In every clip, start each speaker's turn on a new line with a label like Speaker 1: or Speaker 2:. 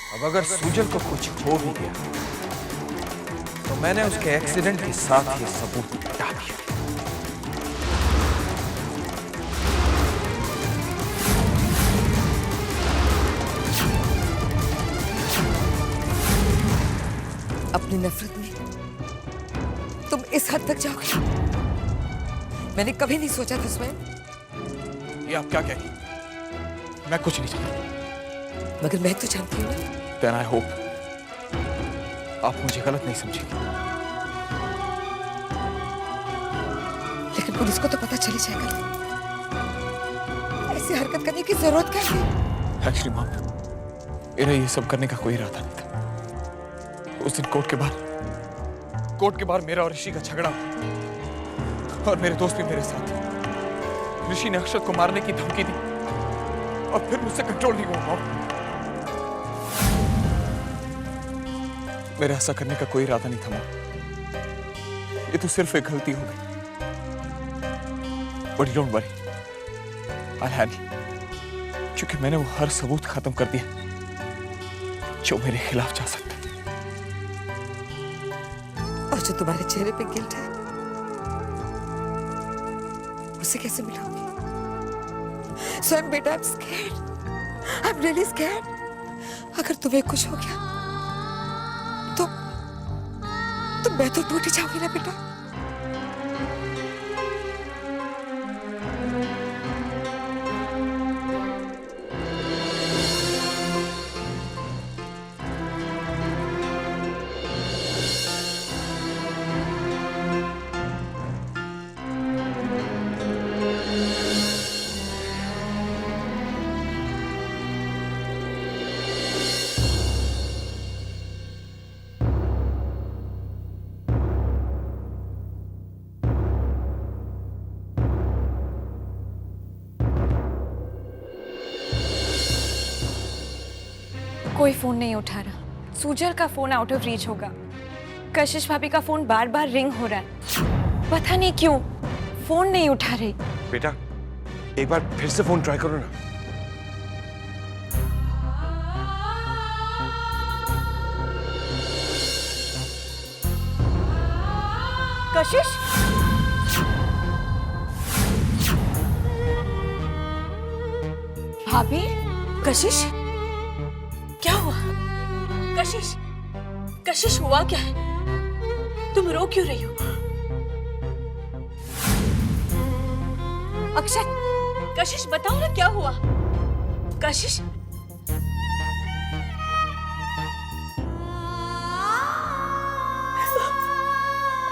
Speaker 1: अब अगर सुजल को कुछ हो भी गया तो मैंने उसके एक्सीडेंट के साथ ये सबूत मिटा दिया।
Speaker 2: अपनी नफरत में तुम इस हद तक जाओगे? मैंने कभी नहीं सोचा था स्वयं।
Speaker 1: ये आप क्या कह रही हैं? मैं कुछ नहीं जानता।
Speaker 2: मगर मैं तो जानती हूँ ना।
Speaker 1: Then I hope आप मुझे गलत नहीं समझेंगे।
Speaker 2: लेकिन पुलिस को तो पता चल ही जाएगा। ऐसी हरकत करने की जरूरत क्या है?
Speaker 1: एक्चुअली मॉम, मेरा ये सब करने का कोई इरादा नहीं था। उस दिन कोर्ट के बाहर मेरा और ऋषि का झगड़ा हुआ और मेरे दोस्त भी मेरे साथ थे। ऋषि ने अक्षत को मारने की धमकी दी और फिर मुझसे कंट्रोल नहीं हुआ मॉम। मेरा ऐसा करने का कोई इरादा नहीं था मॉम। ये तो सिर्फ एक गलती हो गई। But don't worry, I handle, क्योंकि मैंने वो हर सबूत खत्म कर दिया जो मेरे खिलाफ जा सकता।
Speaker 2: और जो तुम्हारे चेहरे पे गिल्ट है उसे कैसे मिटाओगे? स्वयं बेटा, I'm scared. I'm really scared. अगर तुम्हें कुछ हो गया तो मैं तो टूट ही जाऊंगी ना बेटा।
Speaker 3: कोई फोन नहीं उठा रहा। सुजल का फोन आउट ऑफ रीच होगा। कशिश भाभी का फोन बार बार रिंग हो रहा है, पता नहीं क्यों फोन नहीं उठा रही।
Speaker 4: बेटा, एक बार फिर से फोन ट्राई करो ना।
Speaker 3: कशिश, भाभी, कशिश, क्या हुआ? कशिश, कशिश हुआ क्या है? तुम रो क्यों रही हो? अक्षत, कशिश बताओ ना क्या हुआ? कशिश,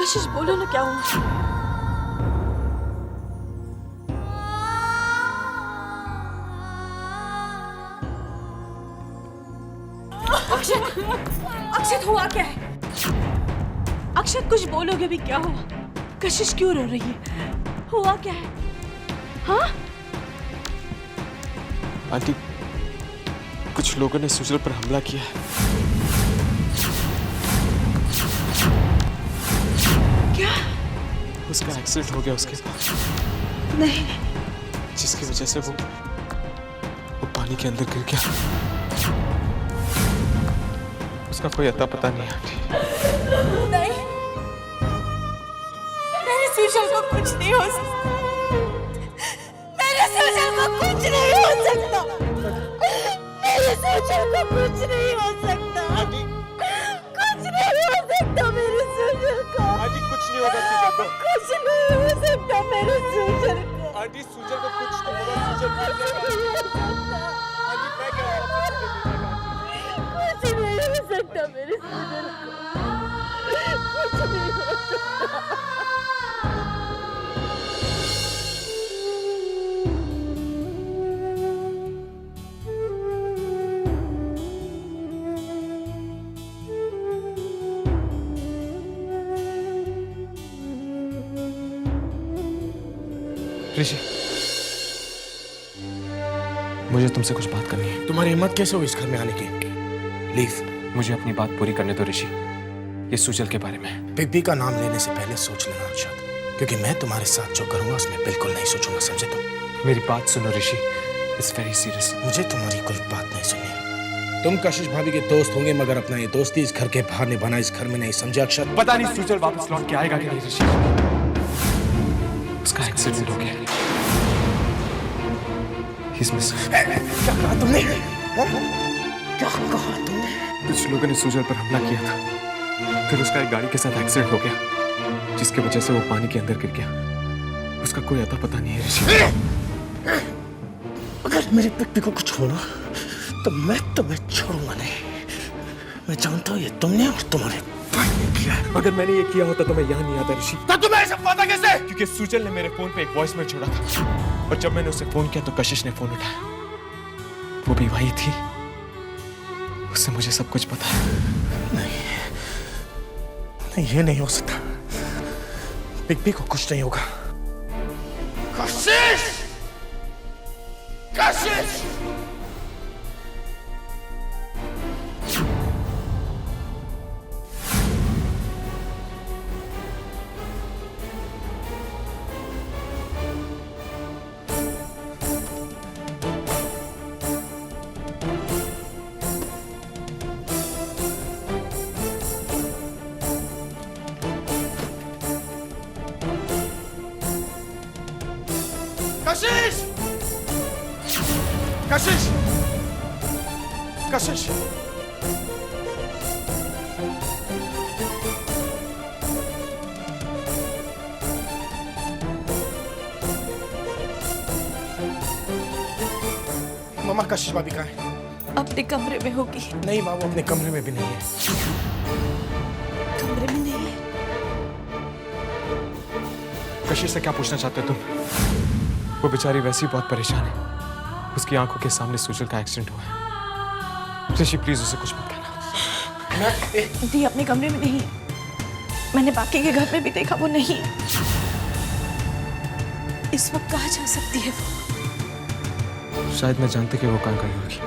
Speaker 3: कशिश बोलो ना क्या हुआ? अक्षत, अक्षत हुआ क्या है? अक्षत कुछ बोलोगे भी? क्या हुआ? कशिश क्यों रो रही है? हुआ क्या है? हाँ?
Speaker 4: आंटी, कुछ लोगों ने सुजल पर हमला किया है।
Speaker 3: क्या?
Speaker 4: उसका एक्सीडेंट हो गया उसके पास।
Speaker 3: नहीं,
Speaker 4: जिसकी वजह से वो पानी के अंदर गिर गया। उसका कोई अता पता नहीं है आंटी।
Speaker 3: नहीं, मेरे सुजल को कुछ नहीं हो सकता। मेरे सुजल को कुछ नहीं हो सकता। मेरे सुजल को कुछ नहीं हो सकता। कुछ नहीं हो सकता मेरे सुजल को।
Speaker 4: आंटी, कुछ नहीं होगा सुजल को।
Speaker 3: कुछ नहीं हो सकता मेरे सुजल को।
Speaker 4: आंटी, सुजल को कुछ नहीं होगा। सुजल को
Speaker 3: कुछ नहीं हो सकता।
Speaker 4: आंटी, मैं कह रहा हूँ
Speaker 3: कुछ नहीं हो सकता मेरे सुजल को। कुछ नहीं हो सकता।
Speaker 1: ऋषि, मुझे तुमसे कुछ बात करनी है।
Speaker 5: तुम्हारी हिम्मत कैसे हुई इस घर में आने की? लीव।
Speaker 4: मुझे अपनी बात पूरी करने दो ऋषि। ये सुजल के बारे में।
Speaker 5: बिग बी का नाम लेने से पहले सोच लेना अक्षत, क्योंकि मैं तुम्हारे साथ जो करूंगा उसमें बिल्कुल नहीं सोचूंगा, समझे तुम?
Speaker 4: मेरी बात सुनो ऋषि, इट्स वेरी सीरियस।
Speaker 5: मुझे तुम्हारी कोई बात नहीं सुननी। तुम कशिश भाभी के दोस्त होंगे, मगर अपना ये दोस्ती इस घर के बाहर निभाना इस घर में नहीं, समझे अक्षत?
Speaker 1: पता नहीं सुजल वापस लौट के आएगा कि नहीं ऋषि। उसका एक्सीडेंट हो गया। He's missing.
Speaker 5: क्या कहा तुमने? क्या कहा तुमने?
Speaker 1: कुछ लोगों ने सुजल पर हमला किया था, फिर उसका एक गाड़ी के साथ एक्सीडेंट हो गया, जिसकी वजह से वो पानी के अंदर गिर गया। उसका कोई अता पता नहीं है ऋषि।
Speaker 5: अगर मेरी पिट्टी को कुछ होना तो मैं तुम्हें छोड़ूंगा नहीं। मैं जानता हूँ ये तुमने और तुम्हारे भाई ने किया है।
Speaker 1: अगर मैंने ये किया होता तो मैं यहाँ नहीं आता ऋषि।
Speaker 5: तो तुम्हें सब पता कैसे?
Speaker 1: क्योंकि सुजल ने मेरे फोन पे एक वॉइस मेल छोड़ा था, और जब मैंने उसे फोन किया तो कशिश ने फोन उठाया। वो भी वही थी, उससे मुझे सब कुछ पता है।
Speaker 5: नहीं, ये नहीं हो सकता। बिग को कुछ नहीं होगा। कशिश! कशिश! कशिश! कशिश! कशिश! मामा, कशिश भाभी कहाँ है?
Speaker 3: अपने कमरे में होगी।
Speaker 5: नहीं माँ, वो अपने कमरे में भी नहीं है।
Speaker 3: कमरे में नहीं है?
Speaker 1: कशिश से क्या पूछना चाहते तुम? वो बेचारी वैसे ही बहुत परेशान है। उसकी आंखों के सामने सुजल का एक्सीडेंट हुआ है। ऋषि प्लीज उसे कुछ मत कहना।
Speaker 3: दी अपने कमरे में नहीं है। मैंने बाकी के घर में भी देखा, वो नहीं है। इस वक्त कहाँ जा सकती है वो?
Speaker 1: शायद मैं जानते कि वो कहाँ गई होगी।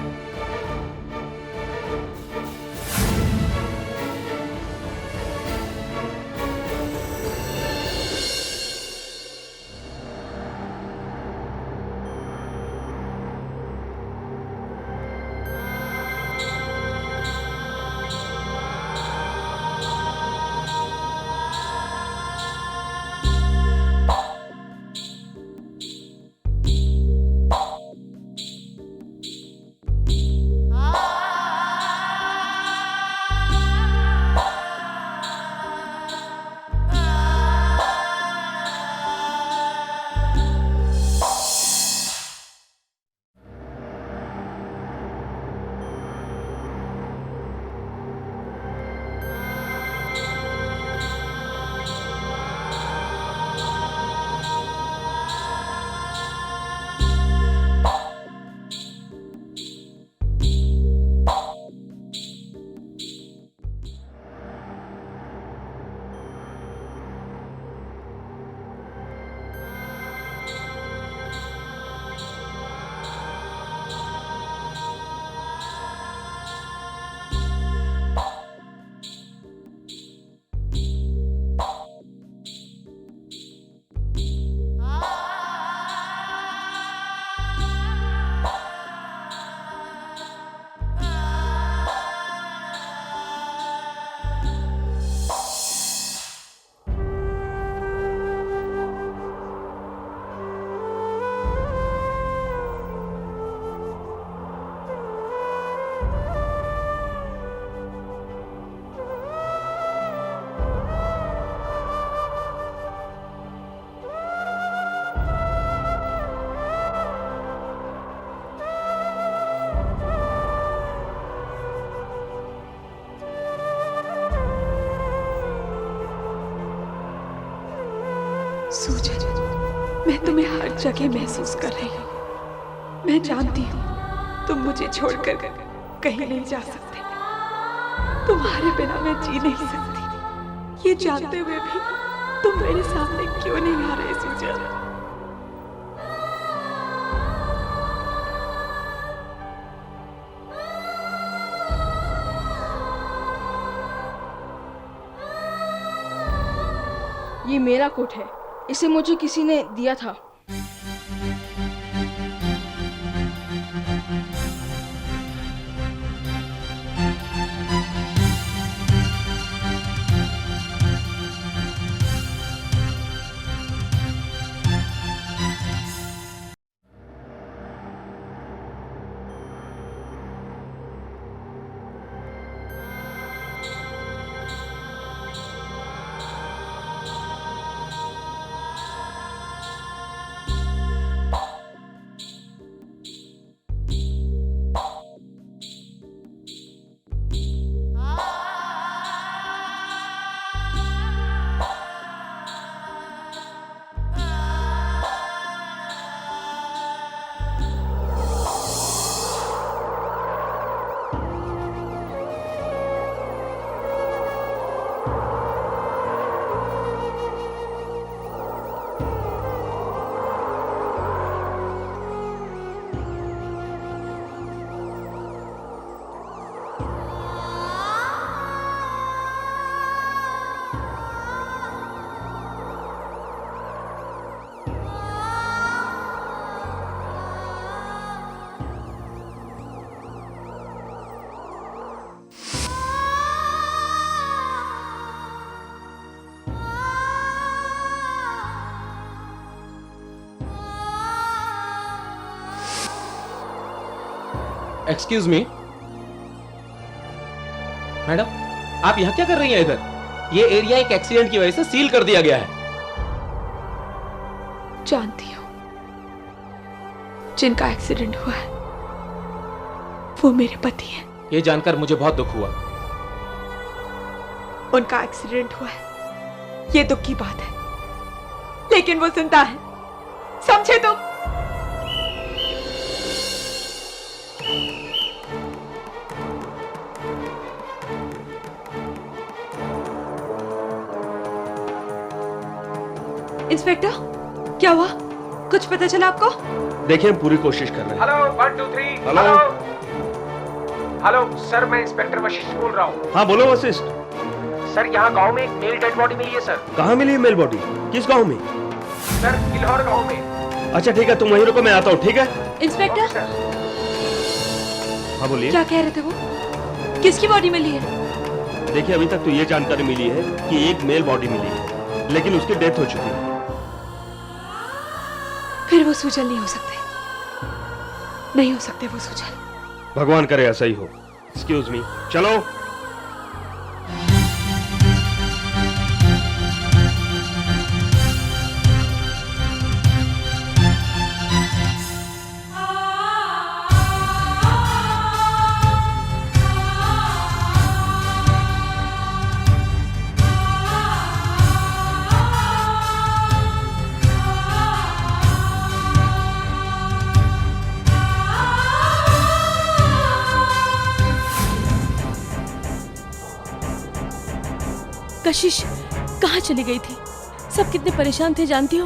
Speaker 3: सूजन, मैं तुम्हें हर जगह महसूस कर रही हूँ। मैं जानती हूँ तुम मुझे छोड़कर कहीं नहीं जा सकते। तुम्हारे बिना मैं जी नहीं सकती। ये जानते हुए भी तुम मेरे सामने क्यों नहीं आ रहे सूजन?
Speaker 6: ये मेरा कोट है, इसे मुझे किसी ने दिया था।
Speaker 7: एक्सक्यूज मी मैडम, आप यहाँ क्या कर रही हैं इधर? ये एरिया एक एक्सीडेंट की वजह से सील कर दिया गया है।
Speaker 6: जानती हूँ जिनका एक्सीडेंट हुआ है वो मेरे पति हैं।
Speaker 7: ये जानकर मुझे बहुत दुख हुआ।
Speaker 6: उनका एक्सीडेंट हुआ है ये दुख की बात है, लेकिन वो जिंदा है, समझे तुम? इंस्पेक्टर, क्या हुआ? कुछ पता चला आपको?
Speaker 8: देखिए, हम पूरी कोशिश कर रहे हैं।
Speaker 9: हेलो 1 2 3। हेलो हेलो सर, मैं इंस्पेक्टर वशिष्ठ बोल रहा हूँ।
Speaker 8: हाँ बोलो वशिष्ठ।
Speaker 9: सर, यहाँ गांव में एक मेल डेड बॉडी मिली है सर।
Speaker 8: कहाँ मिली मेल बॉडी? किस गांव में?
Speaker 9: सर, किल्हौर गांव में।
Speaker 8: अच्छा ठीक है, तुम वहीं रुको, मैं आता हूँ। ठीक है
Speaker 6: इंस्पेक्टर,
Speaker 8: हाँ बोलिए।
Speaker 6: क्या कह रहे थे वो? किसकी बॉडी मिली है?
Speaker 8: देखिए, अभी तक तो ये जानकारी मिली है कि एक मेल बॉडी मिली है, लेकिन उसकी डेथ हो चुकी है।
Speaker 6: फिर वो सूजन नहीं हो सकते, नहीं हो सकते वो सूजन।
Speaker 8: भगवान करे ऐसा ही हो। एक्सक्यूज मी, चलो।
Speaker 3: कशिश कहाँ चली गई थी? सब कितने परेशान थे जानती हो?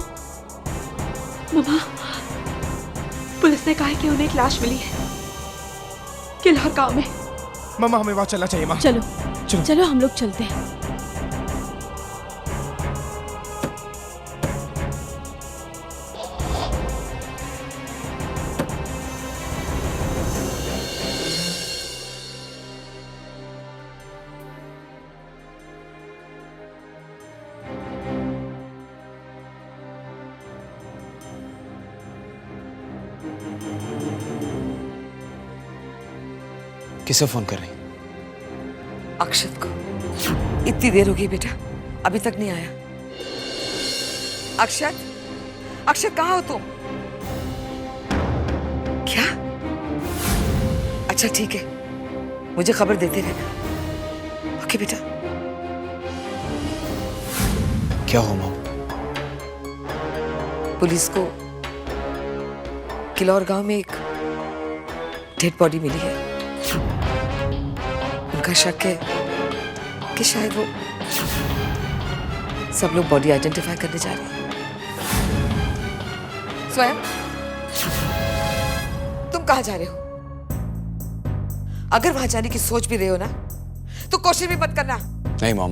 Speaker 6: मम्मा, पुलिस ने कहा है कि उन्हें एक लाश मिली है किल्हौर गांव में।
Speaker 1: मामा, हमें वहां चलना चाहिए। माँ
Speaker 3: चलो चलो हम लोग चलते हैं।
Speaker 1: किसे फोन कर रही?
Speaker 2: अक्षत को। इतनी देर हो गई बेटा, अभी तक नहीं आया। अक्षत, अक्षत कहाँ हो तुम? क्या? अच्छा ठीक है, मुझे खबर देते रहना। ओके बेटा।
Speaker 1: क्या हो माँ?
Speaker 2: पुलिस को किल्हौर गांव में एक डेड बॉडी मिली है। उनका शक है कि शायद वो सब लोग बॉडी आइडेंटिफाई करने जा रहे हैं। स्वयं तुम कहाँ जा रहे हो? अगर वहां जाने की सोच भी रहे हो ना, तो कोशिश भी मत करना।
Speaker 1: नहीं मॉम,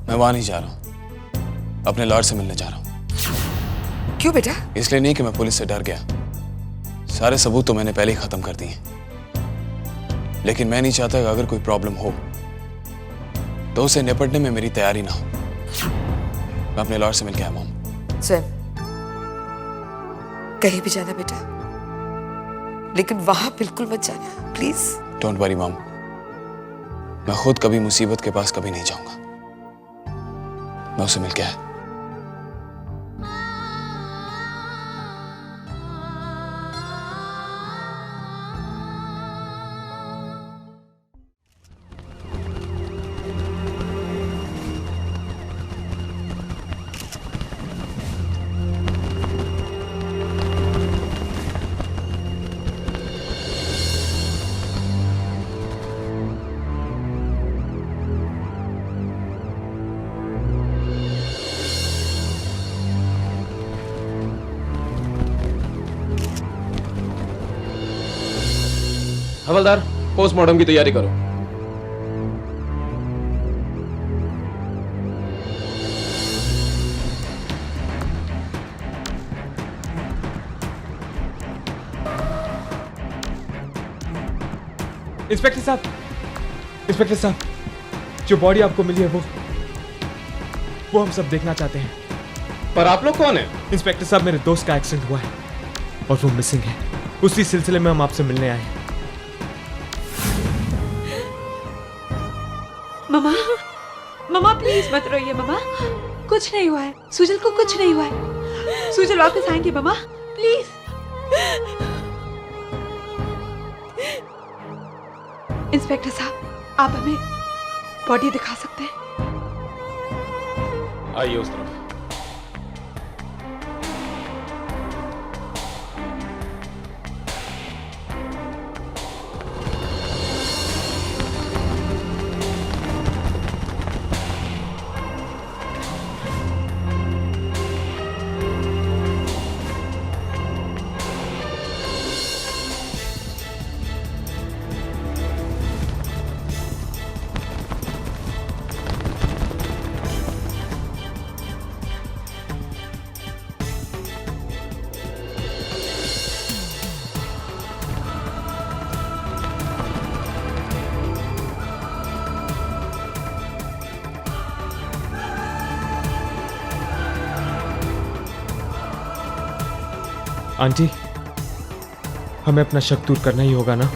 Speaker 1: मैं वहां नहीं जा रहा हूं, अपने लॉर्ड से मिलने जा रहा हूं।
Speaker 2: क्यों बेटा?
Speaker 1: इसलिए नहीं कि मैं पुलिस से डर गया, सारे सबूत तो मैंने पहले ही खत्म कर दिए, लेकिन मैं नहीं चाहता कि अगर कोई प्रॉब्लम हो तो उसे निपटने में मेरी तैयारी ना हो। मैं अपने लॉर्ड से मिल के आया मॉम।
Speaker 2: स्वयं कहीं भी जाना बेटा, लेकिन वहां बिल्कुल मत जाना, प्लीज।
Speaker 1: डोंट वरी मॉम, मैं खुद कभी मुसीबत के पास कभी नहीं जाऊंगा। मैं उसे मिल के आया।
Speaker 7: हवलदार, पोस्टमार्टम की तैयारी करो।
Speaker 4: इंस्पेक्टर साहब, जो बॉडी आपको मिली है वो हम सब देखना चाहते हैं।
Speaker 7: पर आप लोग कौन है?
Speaker 4: इंस्पेक्टर साहब, मेरे दोस्त का एक्सीडेंट हुआ है और वो मिसिंग है। उसी सिलसिले में हम आपसे मिलने आए हैं।
Speaker 6: ममा, ममा प्लीज मत रोइए ममा, कुछ नहीं हुआ है, सुजल को कुछ नहीं हुआ है, सुजल वापस आएंगे ममा, प्लीज। इंस्पेक्टर साहब, आप हमें बॉडी दिखा सकते हैं?
Speaker 7: आइए उस तरफ।
Speaker 4: आंटी, हमें अपना शक दूर करना ही होगा ना?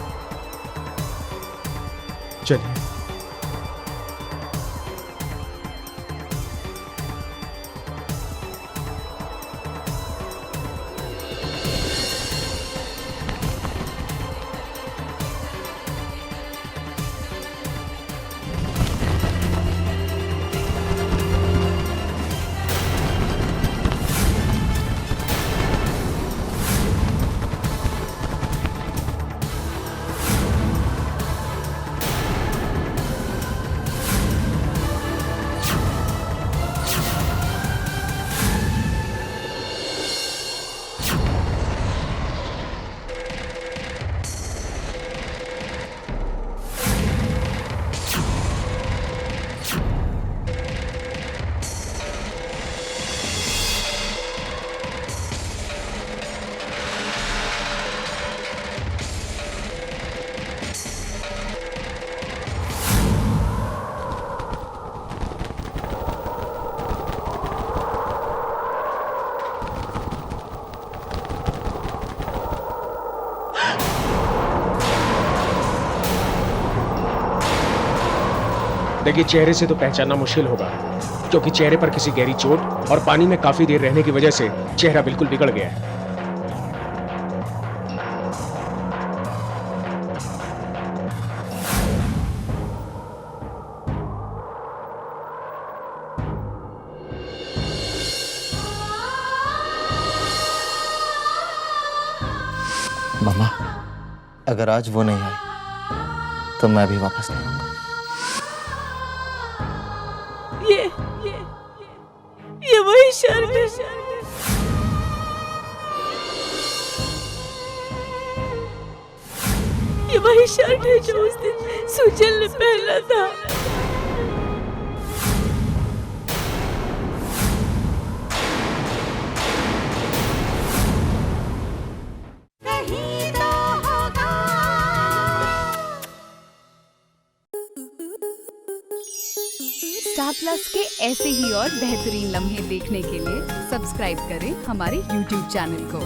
Speaker 4: चलिए।
Speaker 7: देखिए, चेहरे से तो पहचानना मुश्किल होगा, क्योंकि चेहरे पर किसी गहरी चोट और पानी में काफी देर रहने की वजह से चेहरा बिल्कुल बिगड़ गया है।
Speaker 5: मामा, अगर आज वो नहीं आए तो मैं भी वापस नहीं आऊंगा।
Speaker 3: ये वही शर्ट है। ये वही शर्ट है जो उस दिन सुजल ने पहना था।
Speaker 10: स्टार प्लस के ऐसे ही और बेहतरीन लम्हे देखने के लिए सब्सक्राइब करें हमारे YouTube चैनल को।